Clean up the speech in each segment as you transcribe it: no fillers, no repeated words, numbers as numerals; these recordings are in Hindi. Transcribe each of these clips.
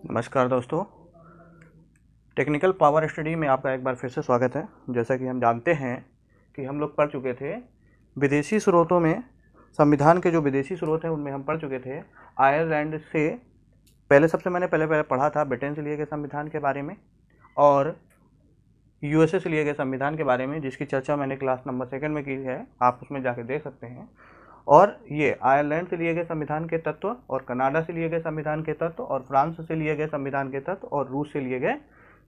नमस्कार दोस्तों, टेक्निकल पावर स्टडी में आपका एक बार फिर से स्वागत है। जैसा कि हम जानते हैं कि हम लोग पढ़ चुके थे विदेशी स्रोतों में, संविधान के जो विदेशी स्रोत हैं उनमें हम पढ़ चुके थे आयरलैंड से पहले। सबसे मैंने पहले पढ़ा था ब्रिटेन से लिए गए संविधान के बारे में और यूएसए से लिए गए संविधान के बारे में, जिसकी चर्चा मैंने क्लास नंबर 2 में की है, आप उसमें जाके देख सकते हैं। और ये आयरलैंड से लिए गए संविधान के तत्व और कनाडा से लिए गए संविधान के तत्व और फ्रांस से लिए गए संविधान के तत्व और रूस से लिए गए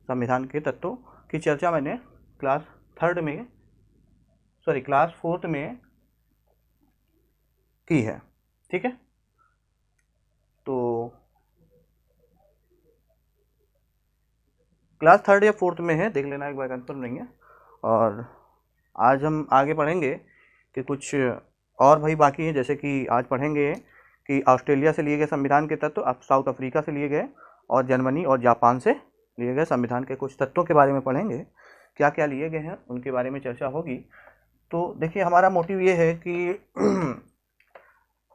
संविधान के तत्वों की चर्चा मैंने क्लास 4 में की है। ठीक है, तो क्लास 3 या 4 में है, देख लेना एक बार, कंफर्म नहीं है। और आज हम आगे पढ़ेंगे कि कुछ और भाई बाकी है, जैसे कि आज पढ़ेंगे कि ऑस्ट्रेलिया से लिए गए संविधान के तत्व, साउथ अफ्रीका से लिए गए और जर्मनी और जापान से लिए गए संविधान के कुछ तत्वों के बारे में पढ़ेंगे। क्या क्या लिए गए हैं उनके बारे में चर्चा होगी। तो देखिए, हमारा मोटिव ये है कि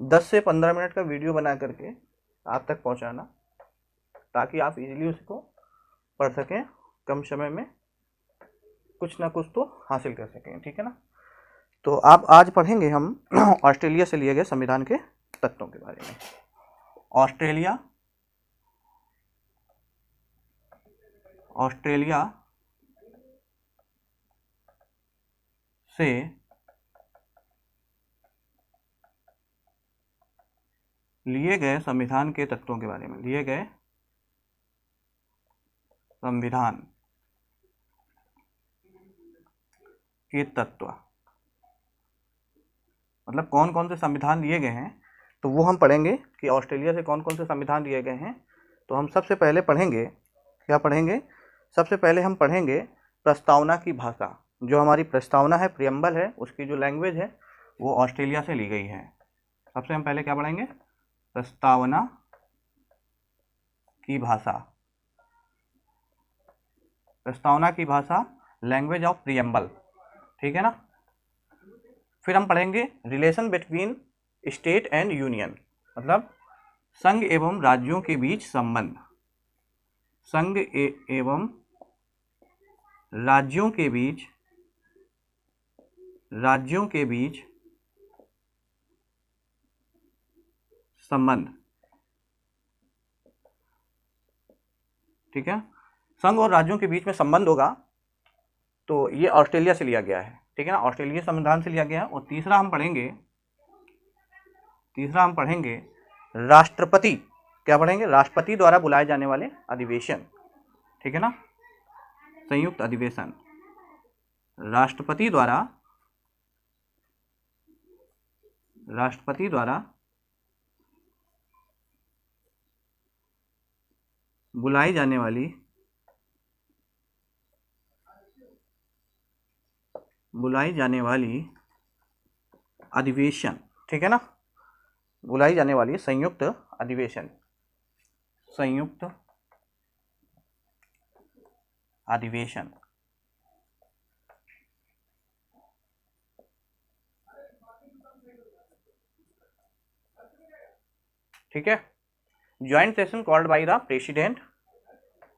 10 से 15 मिनट का वीडियो बना करके आप तक पहुंचाना, ताकि आप इजीली उसको पढ़ सकें, कम समय में कुछ ना कुछ तो हासिल कर सकें। ठीक है ना। तो आप आज पढ़ेंगे हम ऑस्ट्रेलिया से लिए गए संविधान के तत्वों के बारे में। ऑस्ट्रेलिया से लिए गए संविधान के तत्वों के बारे में, लिए गए संविधान के तत्व मतलब कौन कौन से संविधान लिए गए हैं, तो वो हम पढ़ेंगे कि ऑस्ट्रेलिया से कौन कौन से संविधान लिए गए हैं। तो हम सबसे पहले पढ़ेंगे, क्या पढ़ेंगे? सबसे पहले हम पढ़ेंगे प्रस्तावना की भाषा। जो हमारी प्रस्तावना है, प्रियम्बल है, उसकी जो लैंग्वेज है वो ऑस्ट्रेलिया से ली गई है। सबसे हम पहले क्या पढ़ेंगे? प्रस्तावना की भाषा। प्रस्तावना की भाषा, लैंग्वेज ऑफ प्रियम्बल। ठीक है ना। फिर हम पढ़ेंगे relation between state and union, मतलब संघ एवं राज्यों के बीच संबंध। संघ एवं राज्यों के बीच संबंध। ठीक है, संघ और राज्यों के बीच में संबंध होगा, तो ये ऑस्ट्रेलिया से लिया गया है। ठीक है ना, ऑस्ट्रेलिया संविधान से लिया गया है। और तीसरा हम पढ़ेंगे राष्ट्रपति। क्या पढ़ेंगे? राष्ट्रपति द्वारा बुलाए जाने वाले अधिवेशन। ठीक है ना, संयुक्त अधिवेशन। राष्ट्रपति द्वारा बुलाई जाने वाली अधिवेशन। ठीक है ना, बुलाई जाने वाली संयुक्त अधिवेशन। ठीक है, joint session called by the president,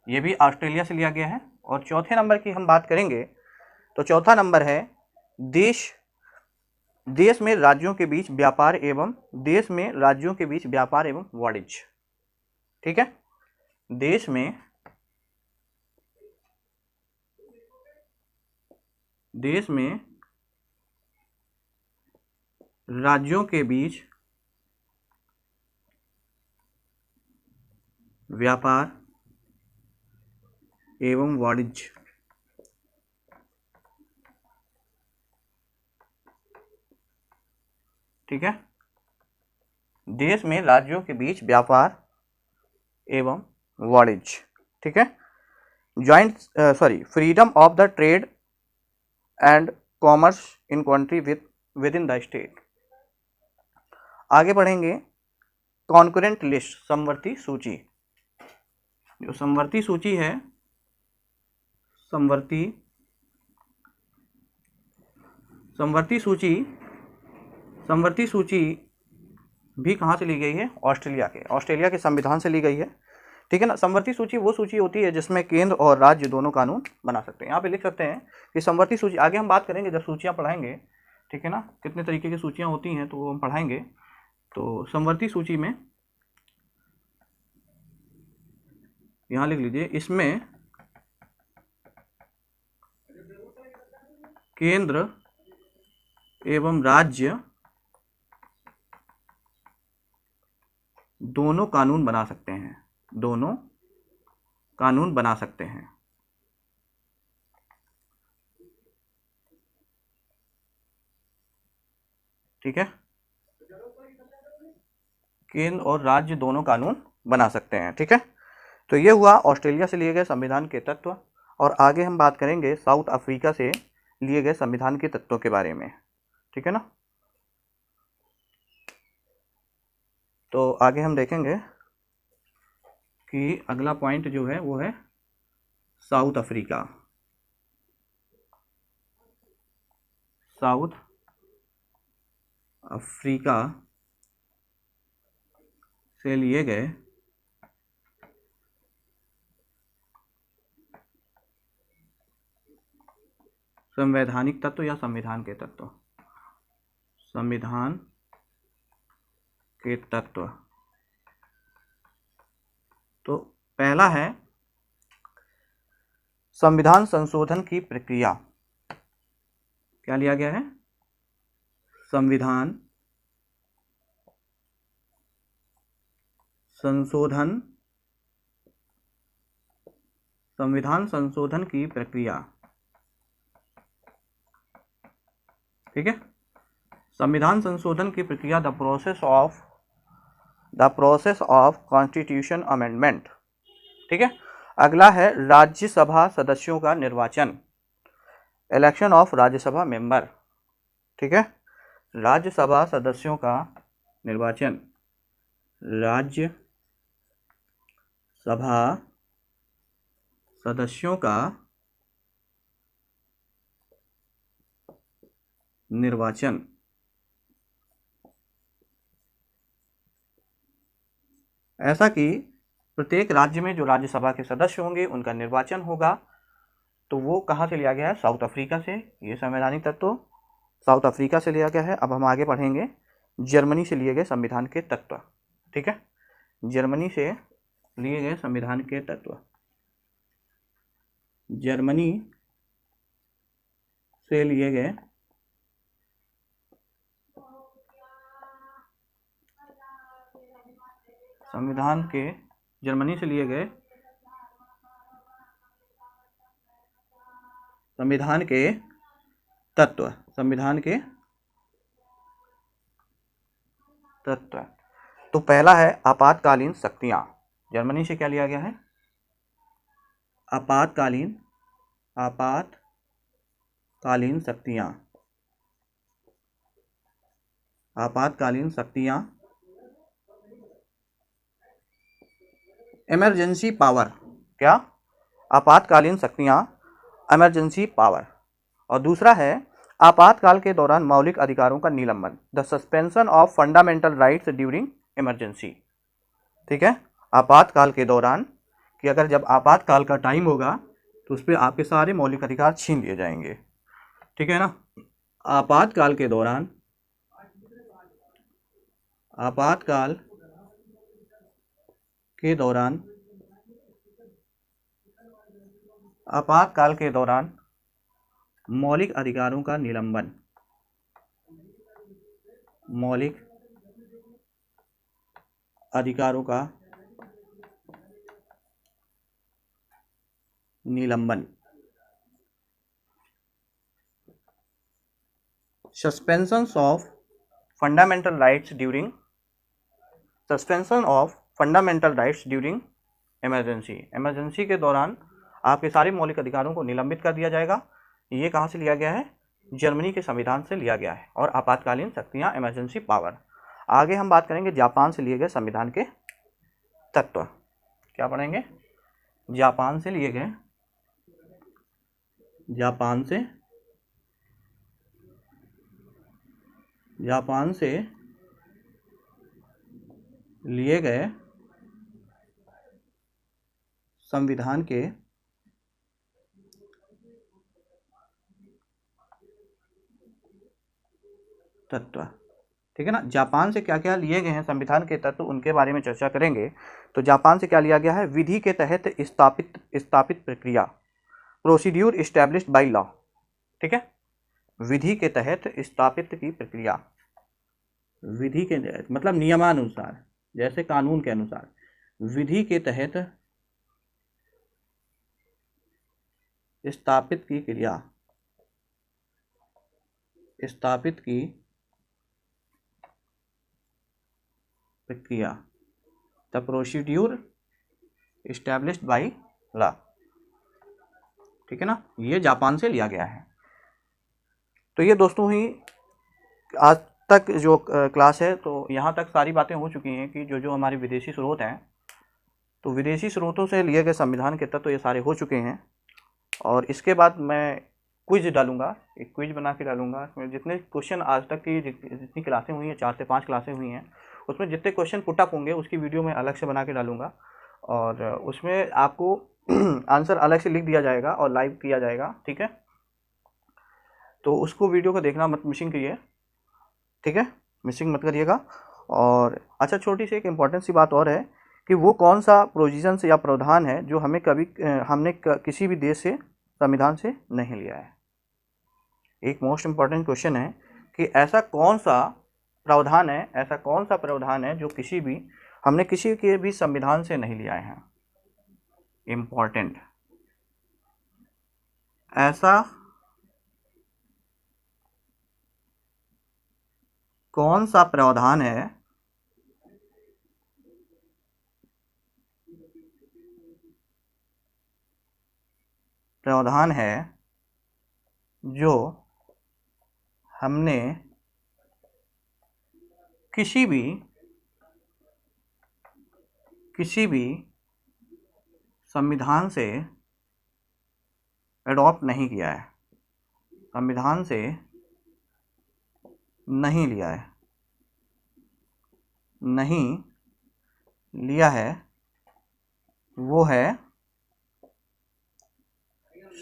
ये भी ऑस्ट्रेलिया से लिया गया है। और चौथे नंबर की हम बात करेंगे, तो चौथा नंबर है देश में राज्यों के बीच व्यापार एवं वाणिज्य। ठीक है, देश में राज्यों के बीच व्यापार एवं वाणिज्य। ठीक है, देश में राज्यों के बीच व्यापार एवं वाणिज्य। ठीक है, freedom of the trade and commerce in country with in the state. आगे बढ़ेंगे कॉन्करेंट लिस्ट, समवर्ती सूची। जो समवर्ती सूची है, समवर्ती सूची भी कहाँ से ली गई है? ऑस्ट्रेलिया के संविधान से ली गई है। ठीक है ना। समवर्ती सूची वो सूची होती है जिसमें केंद्र और राज्य दोनों कानून बना सकते हैं। यहाँ पे लिख सकते हैं कि समवर्ती सूची, आगे हम बात करेंगे जब सूचियाँ पढ़ाएंगे, ठीक है ना, कितने तरीके की सूचियाँ होती हैं तो वो हम पढ़ाएंगे। तो समवर्ती सूची में यहाँ लिख लीजिए, इसमें केंद्र एवं राज्य दोनों कानून बना सकते हैं, दोनों कानून बना सकते हैं। ठीक है, केंद्र और राज्य दोनों कानून बना सकते हैं। ठीक है, तो ये हुआ ऑस्ट्रेलिया से लिए गए संविधान के तत्व। और आगे हम बात करेंगे साउथ अफ्रीका से लिए गए संविधान के तत्वों के बारे में। ठीक है ना, तो आगे हम देखेंगे कि अगला पॉइंट जो है वो है साउथ अफ्रीका। साउथ अफ्रीका से लिए गए संवैधानिक तत्व या संविधान के तत्व, संविधान के तत्व। तो पहला है संविधान संशोधन की प्रक्रिया। क्या लिया गया है? संविधान संशोधन, संविधान संशोधन की प्रक्रिया। ठीक है, संविधान संशोधन की प्रक्रिया, the process of constitution amendment. ठीक है, अगला है राज्यसभा सदस्यों का निर्वाचन, इलेक्शन ऑफ राज्यसभा मेंबर। ठीक है, राज्यसभा सदस्यों का निर्वाचन, राज्यसभा सदस्यों का निर्वाचन। ऐसा कि प्रत्येक राज्य में जो राज्यसभा के सदस्य होंगे उनका निर्वाचन होगा। तो वो कहाँ से लिया गया है? साउथ अफ्रीका से। ये संवैधानिक तत्व साउथ अफ्रीका से लिया गया है। अब हम आगे पढ़ेंगे जर्मनी से लिए गए संविधान के तत्व। ठीक है, जर्मनी से लिए गए संविधान के तत्व, जर्मनी से लिए गए संविधान के, जर्मनी से लिए गए संविधान के तत्व, संविधान के तत्व। तो पहला है आपातकालीन शक्तियां। जर्मनी से क्या लिया गया है? आपातकालीन शक्तियां, आपातकालीन शक्तियां, इमरजेंसी पावर। क्या? आपातकालीन शक्तियां, इमरजेंसी पावर। और दूसरा है आपातकाल के दौरान मौलिक अधिकारों का निलंबन, the suspension of fundamental rights during emergency. ठीक है, आपातकाल के दौरान, कि अगर जब आपातकाल का टाइम होगा तो उस पर आपके सारे मौलिक अधिकार छीन लिए जाएंगे। ठीक है ना, आपातकाल के दौरान, आपातकाल के दौरान, आपातकाल के दौरान मौलिक अधिकारों का निलंबन, मौलिक अधिकारों का निलंबन, suspension of fundamental rights during, suspension of fundamental rights during emergency. Emergency के दौरान आपके सारे मौलिक अधिकारों को निलंबित कर दिया जाएगा। ये कहाँ से लिया गया है? जर्मनी के संविधान से लिया गया है। और आपातकालीन शक्तियाँ, इमरजेंसी पावर। आगे हम बात करेंगे जापान से लिए गए संविधान के तत्व। क्या पढ़ेंगे? जापान से लिए गए, जापान से लिए गए संविधान के तत्व, ठीक है ना। जापान से क्या क्या लिए गए हैं संविधान के तत्व, उनके बारे में चर्चा करेंगे। तो जापान से क्या लिया गया है, विधि के तहत स्थापित प्रक्रिया, प्रोसीड्यूर इस्टेब्लिश्ड बाय लॉ, ठीक है। विधि के तहत स्थापित की प्रक्रिया, विधि के तहत मतलब नियमानुसार, जैसे कानून के अनुसार, विधि के तहत स्थापित की क्रिया, स्थापित की प्रक्रिया, the procedure established by law, ठीक है ना। ये जापान से लिया गया है। तो ये दोस्तों ही आज तक जो क्लास है, तो यहाँ तक सारी बातें हो चुकी हैं कि जो जो हमारे विदेशी स्रोत हैं, तो विदेशी स्रोतों से लिए गए संविधान के तत्व तो ये सारे हो चुके हैं। और इसके बाद मैं क्विज डालूंगा, एक क्विज बना के डालूंगा। इसमें जितने क्वेश्चन आज तक की जितनी क्लासें हुई हैं, 4 से 5 क्लासें हुई हैं, उसमें जितने क्वेश्चन पुट अप होंगे उसकी वीडियो मैं अलग से बना के डालूंगा। और उसमें आपको आंसर अलग से लिख दिया जाएगा और लाइव किया जाएगा, ठीक है। तो उसको वीडियो को देखना मत मिसिंग करिए, ठीक है, मिसिंग मत करिएगा। और अच्छा, छोटी सी एक इम्पॉर्टेंट सी बात और है कि वो कौन सा प्रोविजंस या प्रावधान है जो हमने किसी भी देश से संविधान से नहीं लिया है। एक मोस्ट इम्पॉर्टेंट क्वेश्चन है कि ऐसा कौन सा प्रावधान है जो हमने किसी के भी संविधान से नहीं लिया है। इम्पॉर्टेंट, ऐसा कौन सा प्रावधान है जो हमने किसी भी संविधान से एडॉप्ट नहीं किया है, संविधान से नहीं लिया है, वो है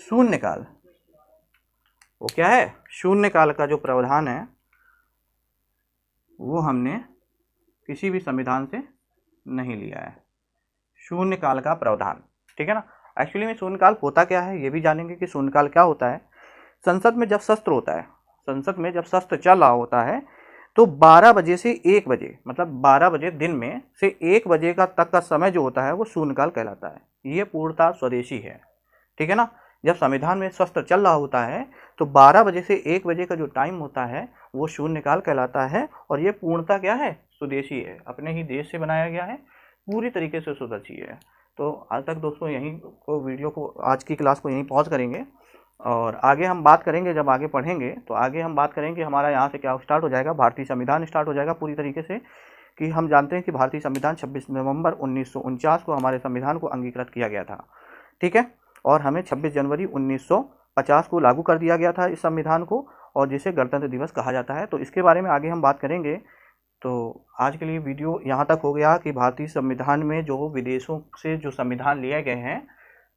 शून्यकाल। वो क्या है, शून्यकाल का जो प्रावधान है वो हमने किसी भी संविधान से नहीं लिया है, शून्यकाल का प्रावधान, ठीक है ना। एक्चुअली में शून्यकाल होता क्या है ये भी जानेंगे कि शून्यकाल क्या होता है। संसद में जब शस्त्र होता है, संसद में जब शस्त्र चल रहा होता है, तो 12 बजे से 1 बजे, मतलब 12 बजे दिन में से 1 बजे का तक का समय जो होता है वो शून्यकाल कहलाता है। ये पूर्णतः स्वदेशी है, ठीक है ना। जब संविधान में शस्त्र चल रहा होता है तो 12 बजे से 1 बजे का जो टाइम होता है वो शून्यकाल कहलाता है। और ये पूर्णतः क्या है, स्वदेशी है, अपने ही देश से बनाया गया है, पूरी तरीके से स्वदेशी है। तो आज तक दोस्तों यहीं को वीडियो को, आज की क्लास को यहीं पॉज करेंगे और आगे हम बात करेंगे। जब आगे पढ़ेंगे तो आगे हम बात करेंगे हमारा यहाँ से क्या स्टार्ट हो जाएगा, भारतीय संविधान स्टार्ट हो जाएगा पूरी तरीके से। कि हम जानते हैं कि भारतीय संविधान 26 नवंबर 1949 को हमारे संविधान को अंगीकृत किया गया था, ठीक है। और हमें 26 जनवरी 1950 को लागू कर दिया गया था इस संविधान को, और जिसे गणतंत्र दिवस कहा जाता है। तो इसके बारे में आगे हम बात करेंगे। तो आज के लिए वीडियो यहाँ तक हो गया कि भारतीय संविधान में जो विदेशों से जो संविधान लिए गए हैं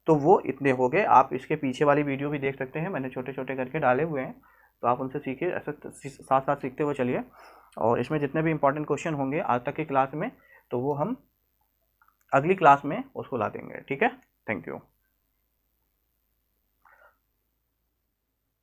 तो वो इतने हो गए। आप इसके पीछे वाली वीडियो भी देख सकते हैं, मैंने छोटे छोटे करके डाले हुए हैं, तो आप उनसे सीखिए, ऐसे साथ साथ सीखते हुए चलिए। और इसमें जितने भी इंपॉर्टेंट क्वेश्चन होंगे आज तक की क्लास में, तो वो हम अगली क्लास में उसको ला देंगे, ठीक है। Thank you.